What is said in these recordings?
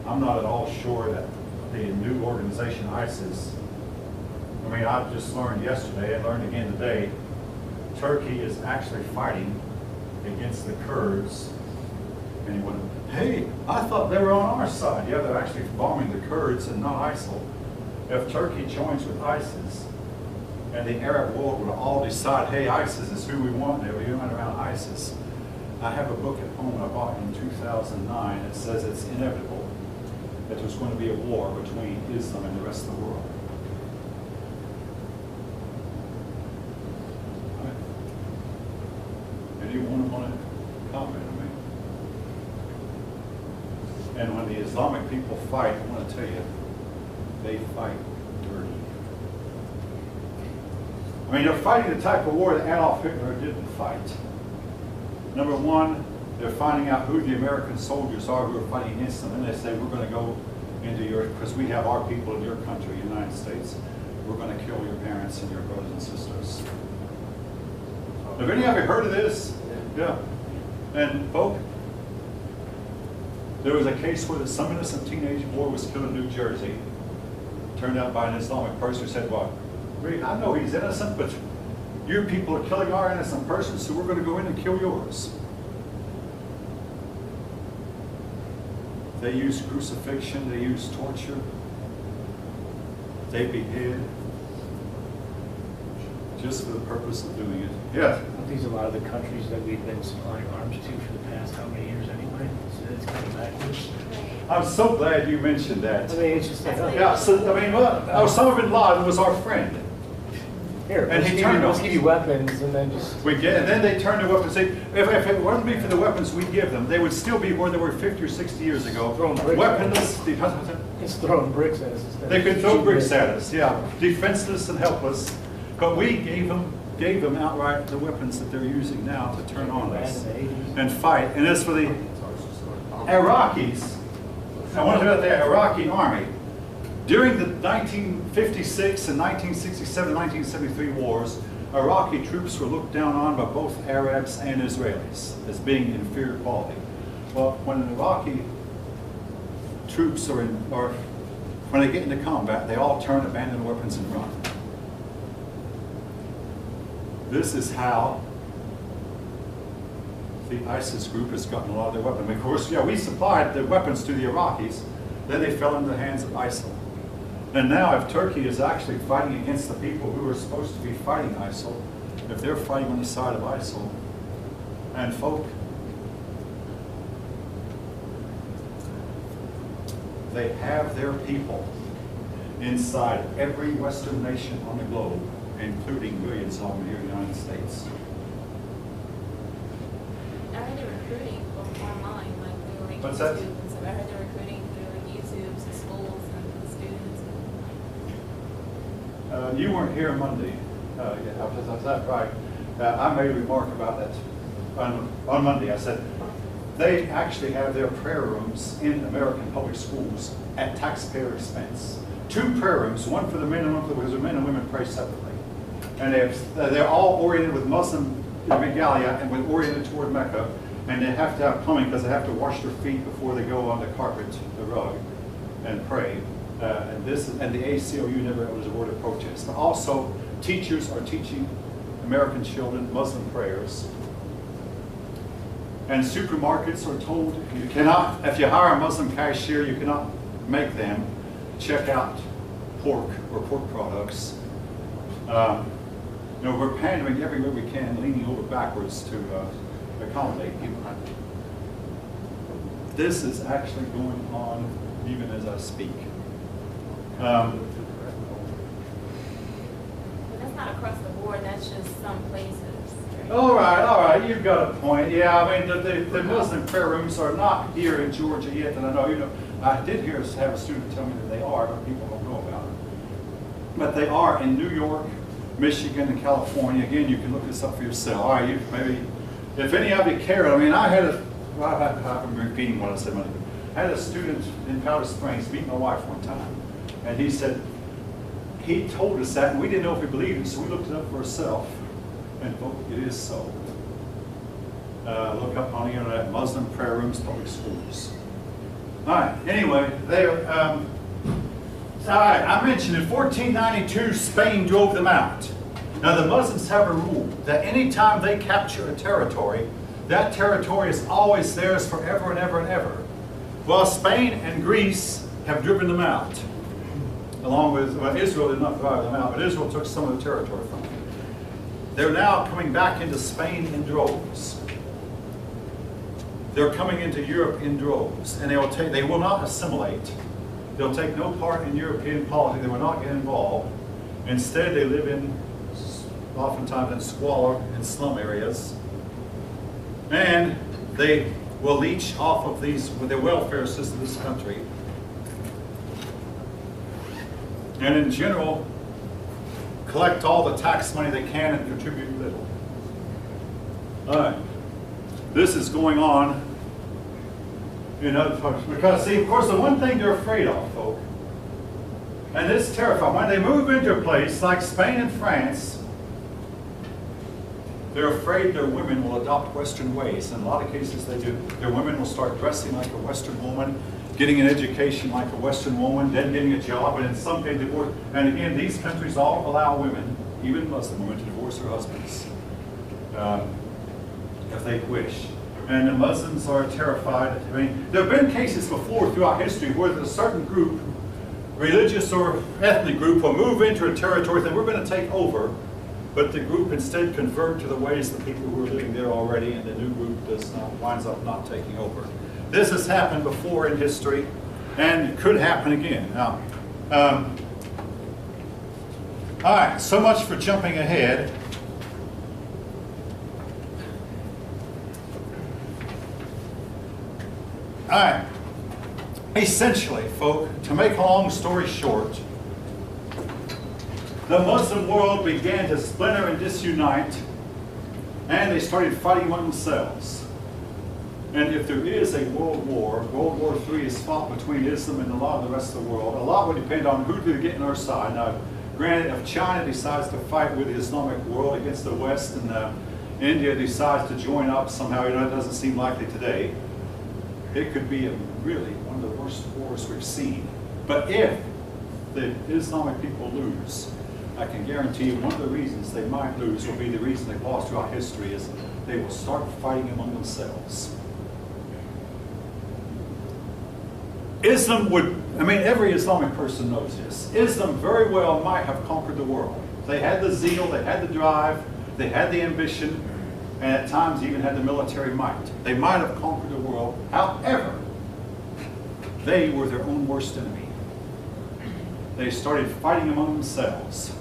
I'm not at all sure that the new organization, ISIS, I mean, I just learned yesterday and learned again today, Turkey is actually fighting against the Kurds. And he went, hey, I thought they were on our side. Yeah, they're actually bombing the Kurds and not ISIL. If Turkey joins with ISIS, and the Arab world would all decide, hey, ISIS is who we want, they'll be running around ISIS. I have a book at home I bought in 2009 that says it's inevitable that there's going to be a war between Islam and the rest of the world. Anyone want to comment on me? And when the Islamic people fight, I want to tell you, they fight dirty. I mean, they're fighting the type of war that Adolf Hitler didn't fight. Number one, they're finding out who the American soldiers are who are fighting against them, and they say, we're going to go into your, because we have our people in your country, United States, we're going to kill your parents and your brothers and sisters. Have any of you heard of this? Yeah. And folk, there was a case where some innocent teenage boy was killed in New Jersey. Turned out by an Islamic person who said, well, I know he's innocent, but you people are killing our innocent person, so we're going to go in and kill yours. They use crucifixion, they use torture, they behead, just for the purpose of doing it. Yes? These are a lot of the countries that we've been supplying arms to for the past how many years anyway? So it's coming backwards. I'm so glad you mentioned that. I mean, it's just like, Yeah, so, I mean, well, Osama bin Laden was our friend. here, And he turned let's on- give you weapons and then just... We get, and then they turn the weapons. If it wasn't be for the weapons we give them, they would still be where they were 50 or 60 years ago. Throwing bricks Weaponless, It's throwing bricks at us instead. they could throw bricks at us, yeah, defenseless and helpless. But we gave them outright the weapons that they're using now to turn on us and fight. And as for the Iraqis, I want to talk about the Iraqi army. During the 1956 and 1967, 1973 wars, Iraqi troops were looked down on by both Arabs and Israelis as being inferior quality. Well, when Iraqi troops when they get into combat, they all turn, abandon weapons, and run. This is how the ISIS group has gotten a lot of their weapons. Of course, yeah, we supplied the weapons to the Iraqis, then they fell into the hands of ISIL. And now if Turkey is actually fighting against the people who are supposed to be fighting ISIL, if they're fighting on the side of ISIL, and folk, they have their people inside every Western nation on the globe, including millions of them here in the United States. I heard they're recruiting online, like through like What's YouTube that? and stuff. I heard they're recruiting through like YouTube to schools and the students. You weren't here Monday. Yeah, that's that right. I made a remark about that on Monday. I said they actually have their prayer rooms in American public schools at taxpayer expense. 2 prayer rooms, one for the men and one for the women, because the men and women pray separately. And they're all oriented with Muslim regalia and oriented toward Mecca. And they have to have plumbing because they have to wash their feet before they go on the carpet, the rug, and pray. And the ACLU never was a word of protest. But also, teachers are teaching American children Muslim prayers. And supermarkets are told you cannot, if you hire a Muslim cashier, you cannot make them check out pork or pork products. We're pandering everywhere we can, leaning over backwards to accommodate people. This is actually going on even as I speak. But that's not across the board. That's just some places. Right? All right, you've got a point. Yeah, I mean, the Muslim prayer rooms are not here in Georgia yet, and I know, I did have a student tell me that they are, but people don't know about it. But they are in New York, Michigan, and California. Again, you can look this up for yourself. All right, maybe, if any of you care, I mean, I'm repeating what I said. I had a student in Powder Springs meet my wife one time, and he said, he told us that, and we didn't know if we believed him, so we looked it up for ourselves, and it is so. Look up on the internet, Muslim prayer rooms, public schools. All right, anyway, all right, I mentioned in 1492, Spain drove them out. Now the Muslims have a rule that anytime they capture a territory, that territory is always theirs forever and ever and ever. Well, Spain and Greece have driven them out, along with, well, Israel did not drive them out, but Israel took some of the territory from them. They're now coming back into Spain in droves. They're coming into Europe in droves, and they will not assimilate. They'll take no part in European politics. They will not get involved. Instead, they live oftentimes in squalor and slum areas. And they will leech off of with the welfare system of this country. And in general, collect all the tax money they can and contribute little. All right. This is going on in other parts. Because, see, of course, the one thing they're afraid of, folks, and this is terrifying, when they move into a place like Spain and France, they're afraid their women will adopt Western ways. In a lot of cases they do. Their women will start dressing like a Western woman, getting an education like a Western woman, then getting a job, and in some cases divorce. And again, these countries all allow women, even Muslim women, to divorce their husbands if they wish. And the Muslims are terrified. I mean, there have been cases before throughout history where a certain group, religious or ethnic group, will move into a territory that we're going to take over, but the group instead convert to the ways of the people who are living there already, and the new group winds up not taking over. This has happened before in history, and it could happen again. Now, all right, so much for jumping ahead. All right, essentially, folk, to make a long story short, the Muslim world began to splinter and disunite, and they started fighting among themselves. And if there is a world war, World War III is fought between Islam and a lot of the rest of the world. A lot would depend on who do get on our side. Now, granted, if China decides to fight with the Islamic world against the West, and India decides to join up somehow, it doesn't seem likely today, it could be really one of the worst wars we've seen. But if the Islamic people lose, I can guarantee you one of the reasons they might lose will be the reason they've lost throughout history is they will start fighting among themselves. Islam would, I mean, every Islamic person knows this. Islam very well might have conquered the world. They had the zeal, they had the drive, they had the ambition, and at times even had the military might. They might have conquered the world. However, they were their own worst enemy. They started fighting among themselves.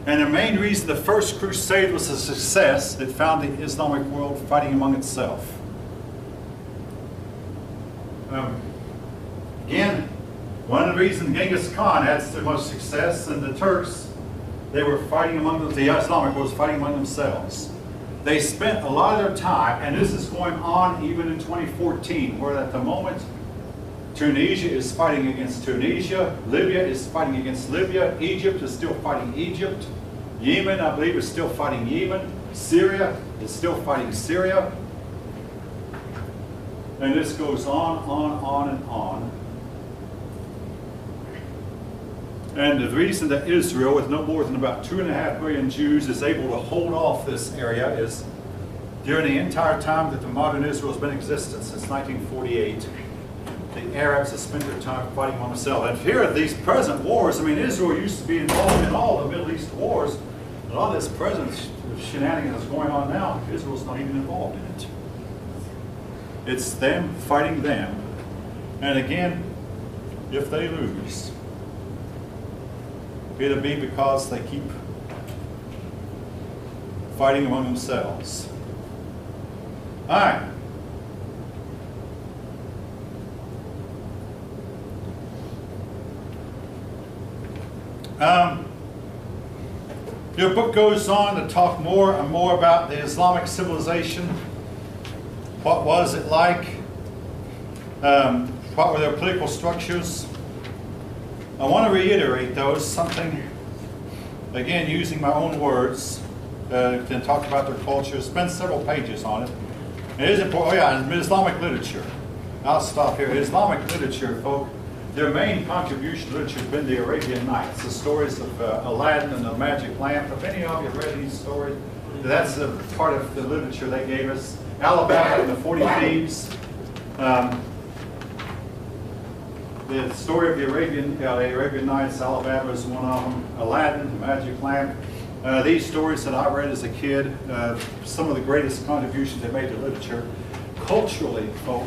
And the main reason the First Crusade was a success, it found the Islamic world fighting among itself. Again, one of the reasons Genghis Khan had so much success, and the Turks, they were fighting among the Islamic world was fighting among themselves. They spent a lot of their time, and this is going on even in 2014, where at the moment Tunisia is fighting against Tunisia, Libya is fighting against Libya, Egypt is still fighting Egypt, Yemen, I believe, is still fighting Yemen, Syria is still fighting Syria, and this goes on and on. And the reason that Israel, with no more than about 2.5 million Jews, is able to hold off this area is during the entire time that the modern Israel has been in existence, since 1948, the Arabs have spent their time fighting among themselves. And here are these present wars. I mean, Israel used to be involved in all the Middle East wars. A lot of this present shenanigans that's going on now, Israel's not even involved in it. It's them fighting them. And again, if they lose, it'll be because they keep fighting among themselves. All right. Your book goes on to talk more and more about the Islamic civilization. What was it like? What were their political structures? I want to reiterate, though, something, again, using my own words, to talk about their culture. Spend several pages on it. It is important, oh yeah, in Islamic literature. I'll stop here. Islamic literature, folk, their main contribution to literature has been the Arabian Nights, the stories of Aladdin and the Magic Lamp. Have any of you read these stories? That's a part of the literature they gave us. Alabama and the 40 Thieves. The story of the Arabian Nights, Alabama is one of them. Aladdin, the Magic Lamp. These stories that I read as a kid, some of the greatest contributions they made to literature. Culturally, folk,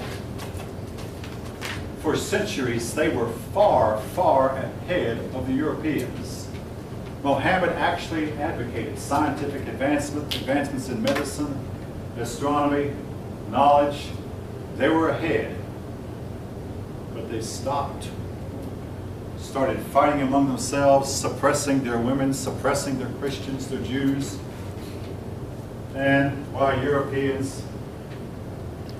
for centuries, they were far, far ahead of the Europeans. Mohammed actually advocated scientific advancements in medicine, astronomy, knowledge. They were ahead, but they stopped. Started fighting among themselves, suppressing their women, suppressing their Christians, their Jews. And while Europeans,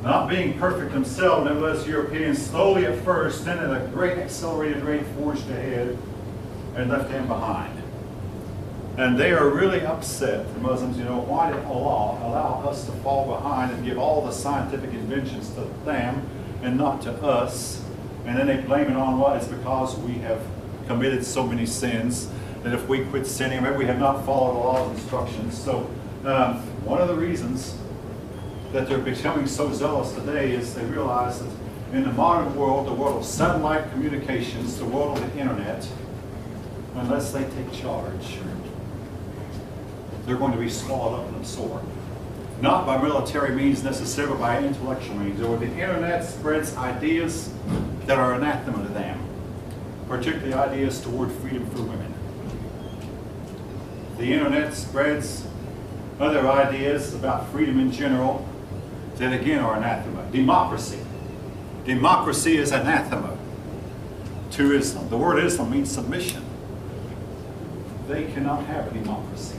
not being perfect themselves, nevertheless Europeans slowly at first, then at a great accelerated rate forged ahead and left them behind. And they are really upset, the Muslims, why did Allah allow us to fall behind and give all the scientific inventions to them and not to us? And then they blame it on what? It's because we have committed so many sins that if we quit sinning, maybe we have not followed Allah's instructions. So one of the reasons that they're becoming so zealous today is they realize that in the modern world, the world of satellite communications, the world of the internet, unless they take charge, they're going to be swallowed up and absorbed. Not by military means necessarily, but by intellectual means. Or the internet spreads ideas that are anathema to them, particularly ideas toward freedom for women. The internet spreads other ideas about freedom in general that again are anathema. Democracy. Democracy is anathema to Islam. The word Islam means submission. They cannot have a democracy.